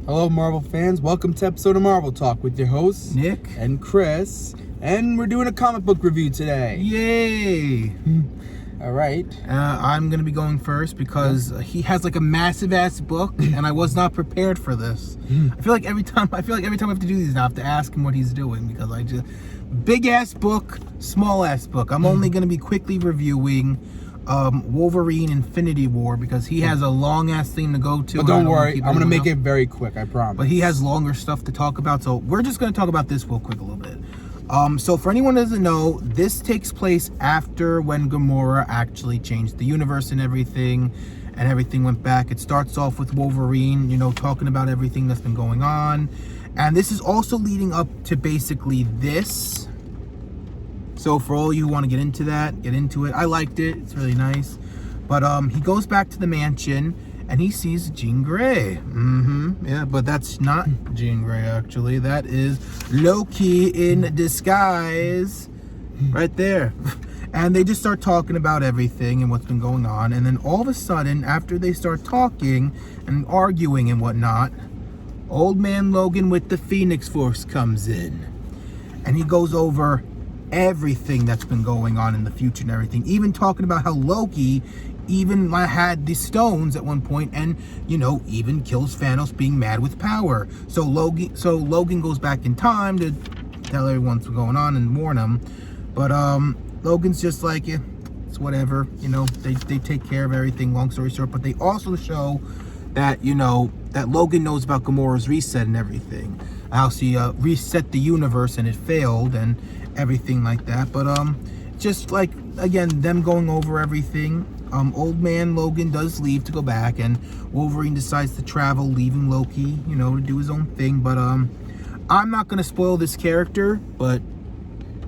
Hello, Marvel fans. Welcome to episode of Marvel Talk with your hosts, Nick and Chris. And we're doing a comic book review today. Yay! All right. I'm going to be going first because he has like a massive ass book and I was not prepared for this. I feel like every time I have to do these now, I have to ask him what he's doing because big ass book, small ass book. I'm only going to be quickly reviewing Wolverine Infinity War because he has a long ass thing to go to. But don't worry, I'm going to make it very quick, I promise. But he has longer stuff to talk about, so we're just going to talk about this real quick a little bit. So for anyone who doesn't know, this takes place after when Gamora actually changed the universe and everything went back. It starts off with Wolverine, talking about everything that's been going on. And this is also leading up to basically this. So for all you who want to get into that, get into it. I liked it. It's really nice. But he goes back to the mansion and he sees Jean Grey. Yeah, but that's not Jean Grey, actually. That is Loki in disguise. Right there. And they just start talking about everything and what's been going on. And then all of a sudden, after they start talking and arguing and whatnot, Old Man Logan with the Phoenix Force comes in. And he goes over everything that's been going on in the future and everything. Even talking about how Loki even had the stones at one point and, even kills Thanos being mad with power. So Logan goes back in time to tell everyone what's going on and warn them. But Logan's just like, it's whatever. They take care of everything, long story short. But they also show that, that Logan knows about Gamora's reset and everything. How she reset the universe and it failed and everything like that. But just like, again, them going over everything. Old Man Logan does leave to go back, and Wolverine decides to travel, leaving Loki, to do his own thing. But I'm not going to spoil this character, but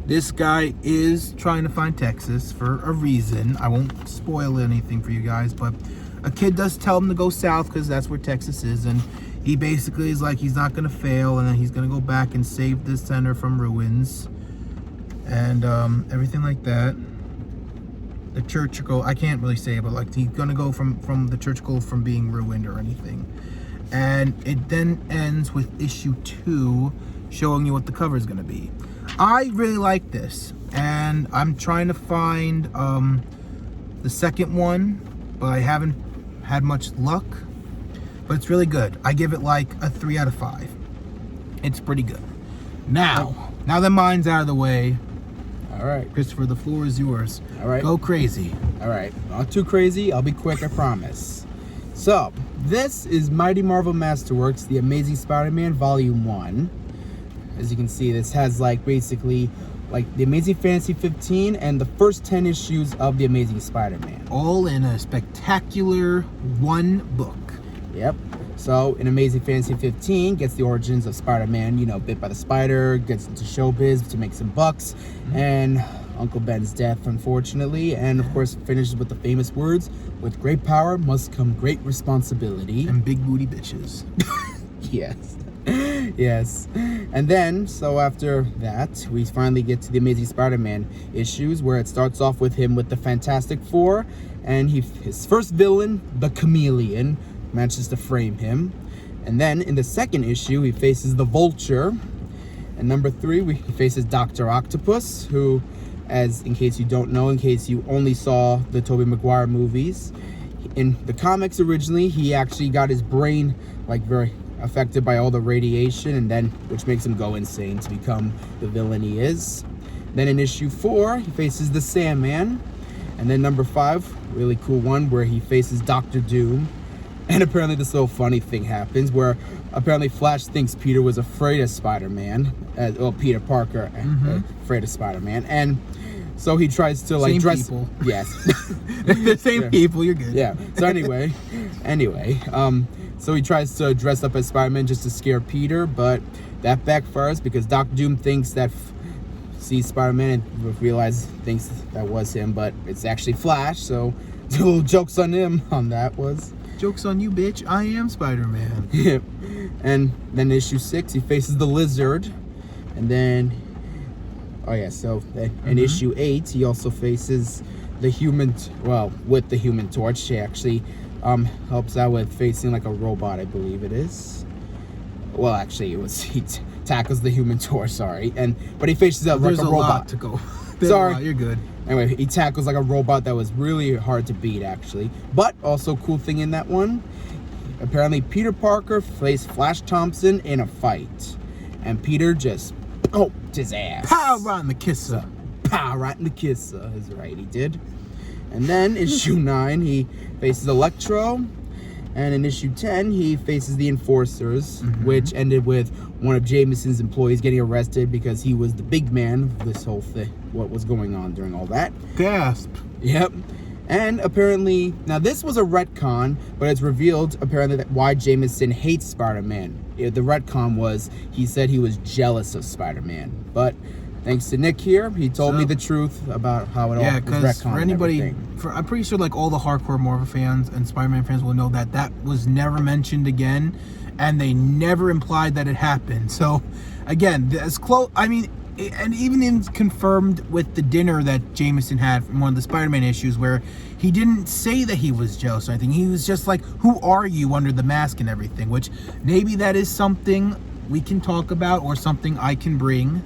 this guy is trying to find Texas for a reason. I won't spoil anything for you guys, but a kid does tell him to go south because that's where Texas is, and he basically is like he's not going to fail, and then he's going to go back and save the center from ruins and everything like that. The church go, I can't really say, but like he's gonna go from the church go from being ruined or anything. And it then ends with issue 2 showing you what the cover is gonna be. I really like this, and I'm trying to find the second one, but I haven't had much luck. But it's really good. I give it like a 3 out of 5. It's pretty good. Now that mine's out of the way. All right. Christopher, the floor is yours. All right. Go crazy. All right. Not too crazy. I'll be quick, I promise. So, this is Mighty Marvel Masterworks, The Amazing Spider-Man Volume 1. As you can see, this has basically The Amazing Fantasy 15 and the first 10 issues of The Amazing Spider-Man. All in a spectacular one book. Yep. So, in Amazing Fantasy 15, gets the origins of Spider-Man, bit by the spider, gets into showbiz to make some bucks, and Uncle Ben's death, unfortunately, and of course finishes with the famous words, "With great power must come great responsibility." And big booty bitches. Yes. Yes. And then, so after that, we finally get to the Amazing Spider-Man issues, where it starts off with him with the Fantastic Four, and his first villain, the Chameleon, manages to frame him. And then in the second issue, he faces the Vulture. And number 3, he faces Dr. Octopus, who, in case you don't know, in case you only saw the Tobey Maguire movies, in the comics originally, he actually got his brain very affected by all the radiation, and then which makes him go insane to become the villain he is. Then in issue 4, he faces the Sandman. And then number 5, really cool one, where he faces Dr. Doom. And apparently this little funny thing happens where apparently Flash thinks Peter was afraid of Spider-Man. Peter Parker, afraid of Spider-Man. And so he tries to same dress... people. Yes. The same people, you're good. Yeah. So anyway, so he tries to dress up as Spider-Man just to scare Peter, but that backfires because Dr. Doom thinks that... sees Spider-Man and thinks that was him, but it's actually Flash, so little jokes on him on that was... Joke's on you, bitch. I am Spider-Man. Yep. And then issue 6, he faces the Lizard. And then, in issue 8, he also faces the Human, with the Human Torch. She actually helps out with facing a robot, I believe it is. Well, actually, he tackles the Human Torch. Sorry, but he faces like There's a a robot. lot to go. Sorry, You're good. Anyway, he tackles like a robot that was really hard to beat, actually. But also, cool thing in that one, apparently Peter Parker faced Flash Thompson in a fight, and Peter just poked his ass. Pow, right in the kisser. Pow, right in the kisser. Is right, he did. And then issue 9, he faces Electro. And in issue 10, he faces the Enforcers, which ended with one of Jameson's employees getting arrested because he was the big man of this whole thing, what was going on during all that. Gasp. Yep. And apparently, now this was a retcon, but it's revealed apparently that why Jameson hates Spider-Man. The retcon was he said he was jealous of Spider-Man. But thanks to Nick here, he told me the truth about how it all was retconned. For anybody, I'm pretty sure like all the hardcore Marvel fans and Spider-Man fans will know that was never mentioned again, and they never implied that it happened. So, again, as close. I mean, and even in confirmed with the dinner that Jameson had from one of the Spider-Man issues, where he didn't say that he was jealous or anything. He was just like, "Who are you?" under the mask and everything. Which maybe that is something we can talk about, or something I can bring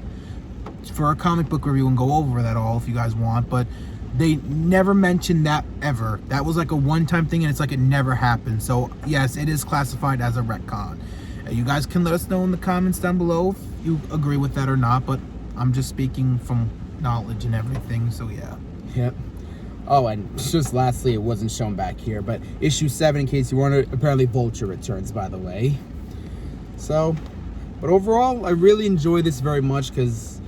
for a comic book review and go over that all if you guys want, but they never mentioned that ever. That was like a one-time thing, and it's like it never happened. So yes, it is classified as a retcon. You guys can let us know in the comments down below if you agree with that or not, but I'm just speaking from knowledge and everything, so yeah. Yep. Oh, and just lastly, it wasn't shown back here, but issue 7, in case you wondered, apparently Vulture returns, by the way. So, but overall, I really enjoy this very much because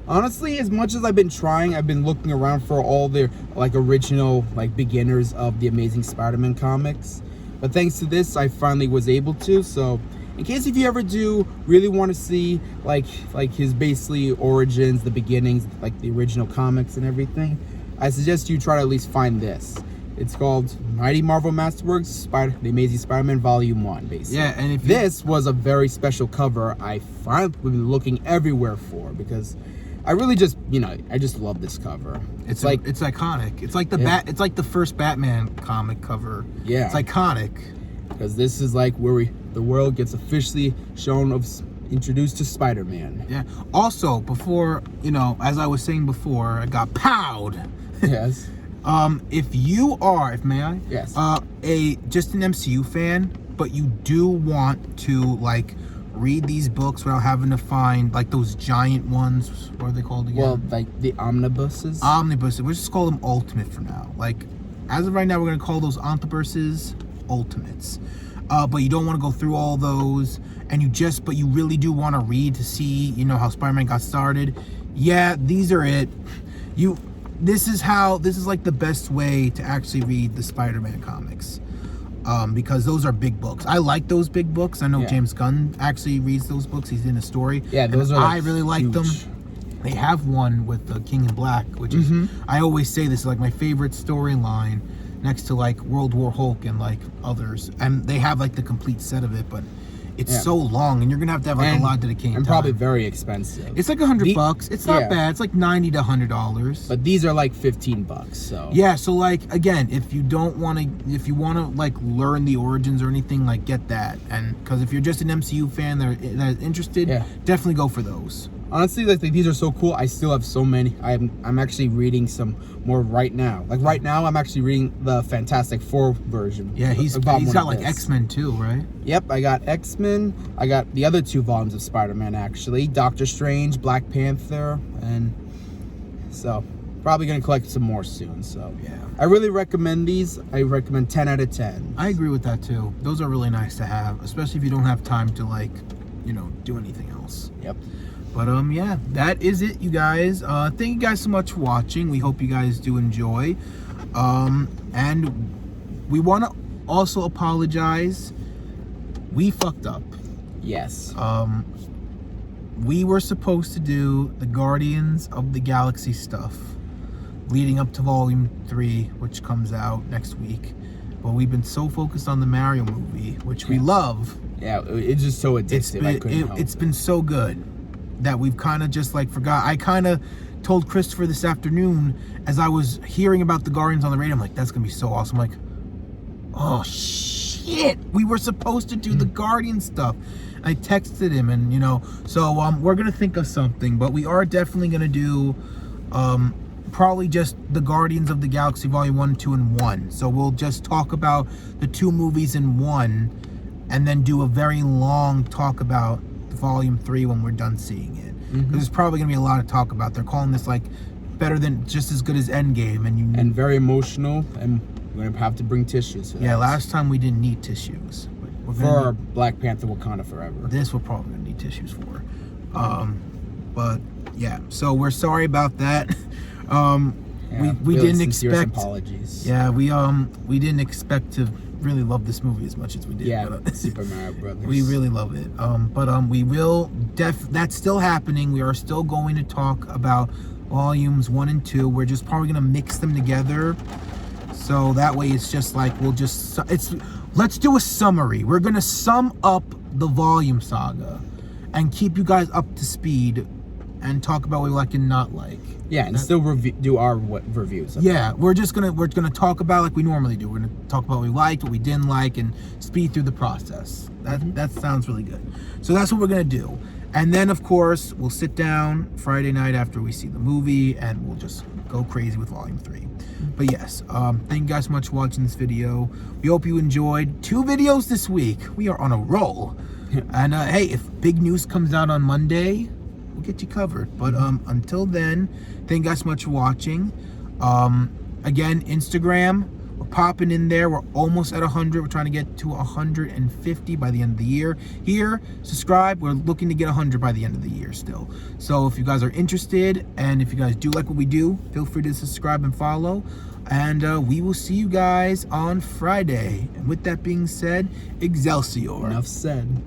honestly, as much as I've been trying, I've been looking around for all the like original like beginners of the Amazing Spider-Man comics. But thanks to this, I finally was able to. So, in case if you ever do really want to see like his basically origins, the beginnings, like the original comics and everything, I suggest you try to at least find this. It's called Mighty Marvel Masterworks, The Amazing Spider-Man Volume 1, basically. Yeah, and if this was a very special cover I finally been looking everywhere for, because I really just, I just love this cover. It's iconic. It's like it's like the first Batman comic cover. Yeah. It's iconic. Because this is like where the world gets officially introduced to Spider-Man. Yeah. Also, before, as I was saying before, I got powed. Yes. If may I? Yes. Just an MCU fan, but you do want to like read these books without having to find like those giant ones. What are they called again? Well, like the omnibuses. We'll just call them Ultimate for now. Like, as of right now, we're gonna call those omnibuses Ultimates. But you don't want to go through all those, and but you really do want to read to see, how Spider-Man got started. Yeah, these are it. This is like the best way to actually read the Spider-Man comics. Because those are big books. I like those big books. I know James Gunn actually reads those books. He's in a story. Yeah, those are. I really like them. They have one with the King in Black, which is, I always say this is like my favorite storyline, next to like World War Hulk and like others. And they have like the complete set of it, but it's so long, and you're gonna have like a lot of dedication. And probably very expensive. It's like $100. It's not bad. It's like $90 to $100. But these are like $15. So yeah. So like again, if you want to like learn the origins or anything, like get that. And because if you're just an MCU fan that is interested, definitely go for those. Honestly, like these are so cool. I still have so many. I'm actually reading some more right now. Like right now, I'm actually reading the Fantastic Four version. Yeah, he's got like X-Men too, right? Yep, I got X-Men. I got the other 2 volumes of Spider-Man actually. Doctor Strange, Black Panther, and so probably gonna collect some more soon. So yeah, I really recommend these. I recommend 10 out of 10. I agree with that too. Those are really nice to have, especially if you don't have time to like, do anything else. Yep. But yeah, that is it, you guys. Thank you guys so much for watching. We hope you guys do enjoy. And we want to also apologize. We fucked up. Yes. We were supposed to do the Guardians of the Galaxy stuff leading up to Volume 3, which comes out next week. But we've been so focused on the Mario movie, which we love. Yeah, it's just so addictive. It's been so good that we've kind of just like forgot. I kind of told Christopher this afternoon as I was hearing about the Guardians on the radio. I'm like, that's gonna be so awesome. I'm like, oh shit. shit, we were supposed to do the Guardian stuff. I texted him, and so we're gonna think of something, but we are definitely gonna do probably just the Guardians of the Galaxy Volume 1, 2, and 1. So we'll just talk about the 2 movies in one, and then do a very long talk about Volume 3 when we're done seeing it. Because there's probably gonna be a lot to talk about. They're calling this like better than, just as good as Endgame, and very emotional, and we're gonna have to bring tissues for that. Yeah, last time we didn't need tissues. For Black Panther Wakanda Forever. This we're probably gonna need tissues for. But yeah, so we're sorry about that. We really didn't sincere expect. Apologies. Yeah, we didn't expect to really love this movie as much as we did. Yeah, but, Super Mario Brothers. we really love it. But we will that's still happening. We are still going to talk about volumes 1 and 2. We're just probably gonna mix them together. So that way it's just like let's do a summary. We're gonna sum up the volume saga and keep you guys up to speed and talk about what we like and not like. Yeah, and still do our reviews. Yeah, we're gonna talk about like we normally do. We're gonna talk about what we liked, what we didn't like, and speed through the process. That sounds really good. So that's what we're gonna do. And then of course we'll sit down Friday night after we see the movie, and we'll just go crazy with Volume 3. But yes, thank you guys so much for watching this video. We hope you enjoyed 2 videos this week. We are on a roll. And hey, if big news comes out on Monday, we'll get you covered. But until then, thank you guys so much for watching. Again, Instagram, we're popping in there. We're almost at 100. We're trying to get to 150 by the end of the year. Here, subscribe. We're looking to get 100 by the end of the year still. So if you guys are interested, and if you guys do like what we do, feel free to subscribe and follow. And we will see you guys on Friday. And with that being said, Excelsior. Enough said.